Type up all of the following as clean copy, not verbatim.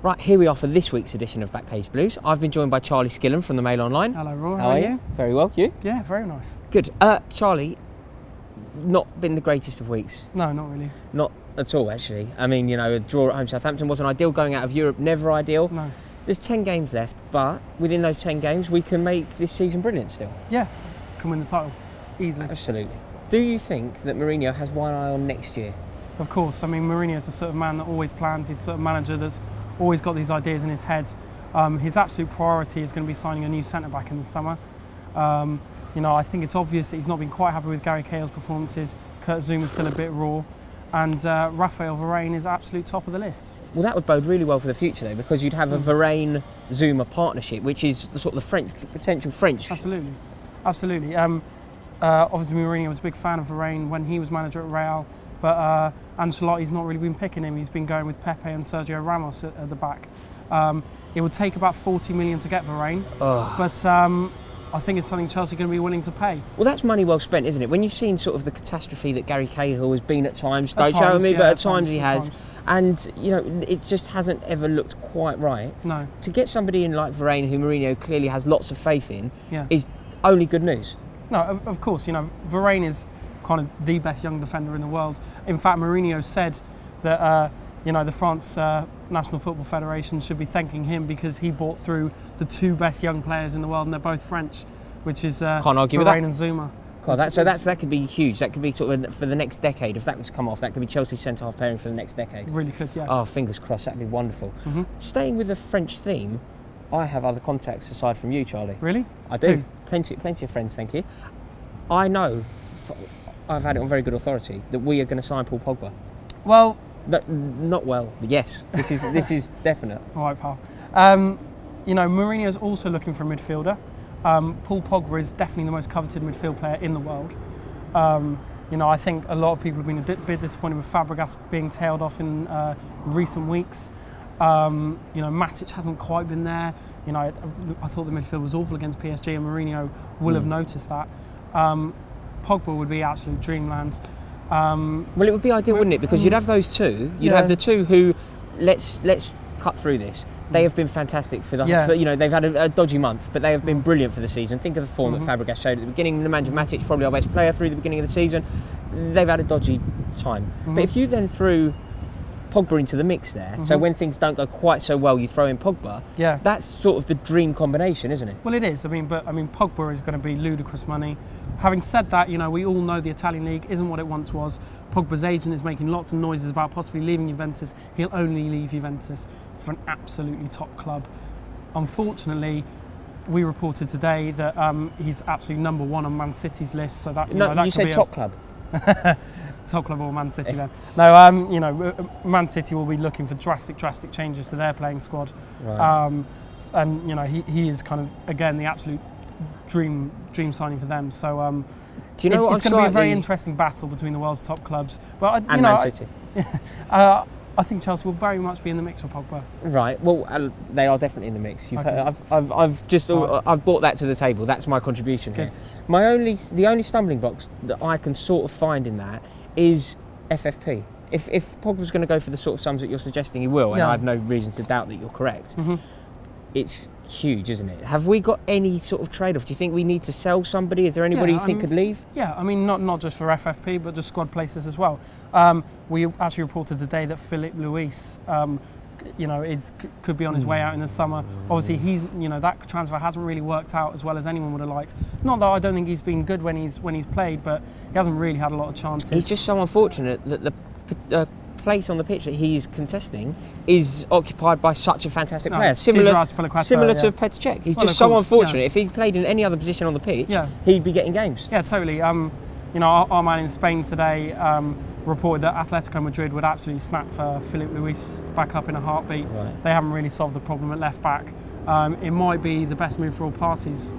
Right, here we are for this week's edition of Backpage Blues. I've been joined by Charlie Skillen from the Mail Online. Hello, Rory. How are you? Very well, you? Yeah, very nice. Good. Charlie, not been the greatest of weeks. No, not really. Not at all, actually. I mean, you know, a draw at home Southampton wasn't ideal. Going out of Europe, never ideal. No. There's 10 games left, but within those 10 games, we can make this season brilliant still. Yeah, can win the title easily. Absolutely. Do you think that Mourinho has one eye on next year? Of course. I mean, Mourinho's the sort of man that always plans. He's the sort of manager that's always got these ideas in his head. His absolute priority is going to be signing a new centre-back in the summer. You know, I think it's obvious that he's not been quite happy with Gary Cahill's performances. Kurt Zouma's still a bit raw. And Raphael Varane is absolute top of the list. Well, that would bode really well for the future, though, because you'd have a Varane-Zouma partnership, which is the sort of the potential French. Absolutely, absolutely. Obviously, Mourinho was a big fan of Varane when he was manager at Real, but Ancelotti's not really been picking him. He's been going with Pepe and Sergio Ramos at the back. It would take about 40 million to get Varane, but I think it's something Chelsea are going to be willing to pay. Well, that's money well spent, isn't it? When you've seen sort of the catastrophe that Gary Cahill has been at times, don't show me, but at times he has. And, you know, it just hasn't ever looked quite right. No. To get somebody in like Varane, who Mourinho clearly has lots of faith in, is only good news. No, of course, you know, Varane is kind of the best young defender in the world. In fact, Mourinho said that, you know, the France National Football Federation should be thanking him because he brought through the two best young players in the world, and they're both French, which is Can't argue Varane with that. and Zouma. God, that could be huge. That could be sort of for the next decade. If that was to come off, that could be Chelsea's centre-half pairing for the next decade. Really could, yeah. Oh, fingers crossed, that'd be wonderful. Staying with the French theme, I have other contacts aside from you, Charlie. Really? I do. Plenty of friends, thank you. I know, I've had it on very good authority, that we are going to sign Paul Pogba. Well... Not well, yes. This is definite. All right, pal. You know, Mourinho's also looking for a midfielder. Paul Pogba is definitely the most coveted midfield player in the world. You know, I think a lot of people have been a bit disappointed with Fabregas being tailed off in recent weeks. You know, Matic hasn't quite been there. You know, I thought the midfield was awful against PSG, and Mourinho will have noticed that. Pogba would be absolute dreamland. Well, it would be ideal, wouldn't it? Because you'd have those two. You'd have the two who, let's cut through this. They have been fantastic for the. For, you know, they've had a dodgy month, but they have been brilliant for the season. Think of the form that Fabregas showed at the beginning. Nemanja Matic, probably our best player through the beginning of the season. They've had a dodgy time, but if you then threw Pogba into the mix there, so when things don't go quite so well, you throw in Pogba. Yeah, that's sort of the dream combination, isn't it? Well, it is. I mean, Pogba is going to be ludicrous money. Having said that, you know, we all know the Italian league isn't what it once was. Pogba's agent is making lots of noises about possibly leaving Juventus. He'll only leave Juventus for an absolutely top club. Unfortunately, we reported today that he's absolutely #1 on Man City's list. So that you said top club. Top club or Man City then? No, you know, Man City will be looking for drastic changes to their playing squad. Right. And you know, he is kind of again the absolute dream signing for them. So do you know it's going to be a very interesting battle between the world's top clubs. But and Man City. I think Chelsea will very much be in the mix for Pogba. Right. Well, they are definitely in the mix. You've heard, I've brought that to the table. That's my contribution here. The only stumbling blocks that I can sort of find in that is FFP. If Pogba's going to go for the sort of sums that you're suggesting he will, and I have no reason to doubt that you're correct, it's huge, isn't it? Have we got any sort of trade-off? Do you think we need to sell somebody? Is there anybody you think could leave? Yeah, I mean, not just for FFP, but just squad places as well. We actually reported today that Philippe Luis, you know, could be on his way out in the summer. Obviously, that transfer hasn't really worked out as well as anyone would have liked. Not that I don't think he's been good when he's played, but he hasn't really had a lot of chances. He's just so unfortunate that the place on the pitch that he's contesting is occupied by such a fantastic player, similar to Petr Cech. He's just so unfortunate. If he played in any other position on the pitch, he'd be getting games. Yeah, totally. You know, our man in Spain today reported that Atletico Madrid would absolutely snap for Philippe Luis back up in a heartbeat. Right. They haven't really solved the problem at left back. It might be the best move for all parties.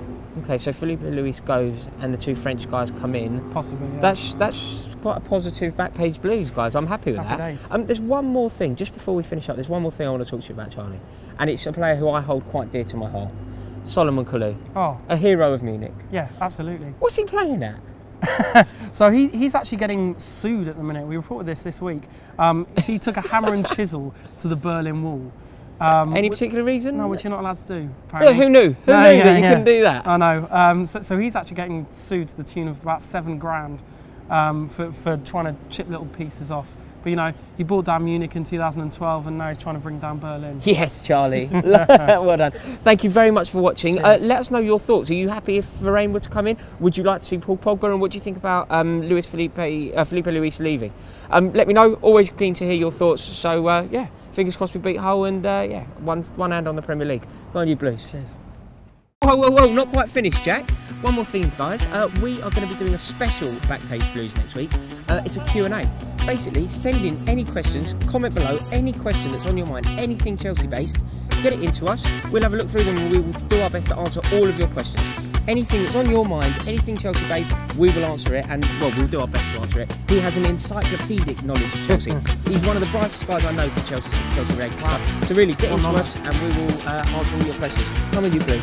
Okay, so Philippe Luis goes and the two French guys come in. Possibly, yeah. That's quite a positive Backpage Blues, guys. I'm happy with that. There's one more thing, just before we finish up, there's one more thing I want to talk to you about, Charlie. And it's a player who I hold quite dear to my heart. Solomon Kalou. Oh. A hero of Munich. Yeah, absolutely. What's he playing at? So he's actually getting sued at the minute. We reported this week. He took a hammer and chisel to the Berlin Wall Any particular reason? No, which you're not allowed to do. Well, who knew? Who knew that you couldn't do that? I know. So he's actually getting sued to the tune of about $7,000 for trying to chip little pieces off. But you know, he brought down Munich in 2012, and now he's trying to bring down Berlin. Yes, Charlie. Well done. Thank you very much for watching. Let us know your thoughts. Are you happy if Varane were to come in? Would you like to see Paul Pogba? And what do you think about Felipe Luis leaving? Let me know. Always keen to hear your thoughts. So yeah, fingers crossed we beat Hull, and yeah, one hand on the Premier League. Go on, you Blues. Cheers. Whoa, not quite finished, Jack. One more thing, guys. We are going to be doing a special Backpage Blues next week. It's a Q&A. Basically, send in any questions, comment below, any question that's on your mind, anything Chelsea-based, get it into us. We'll have a look through them and we will do our best to answer all of your questions. Anything that's on your mind, anything Chelsea-based, we will answer it, and, well, we'll do our best to answer it. He has an encyclopedic knowledge of Chelsea. He's one of the brightest guys I know for Chelsea-related stuff. So really, get into us and we will answer all your questions. Come on, you Blues.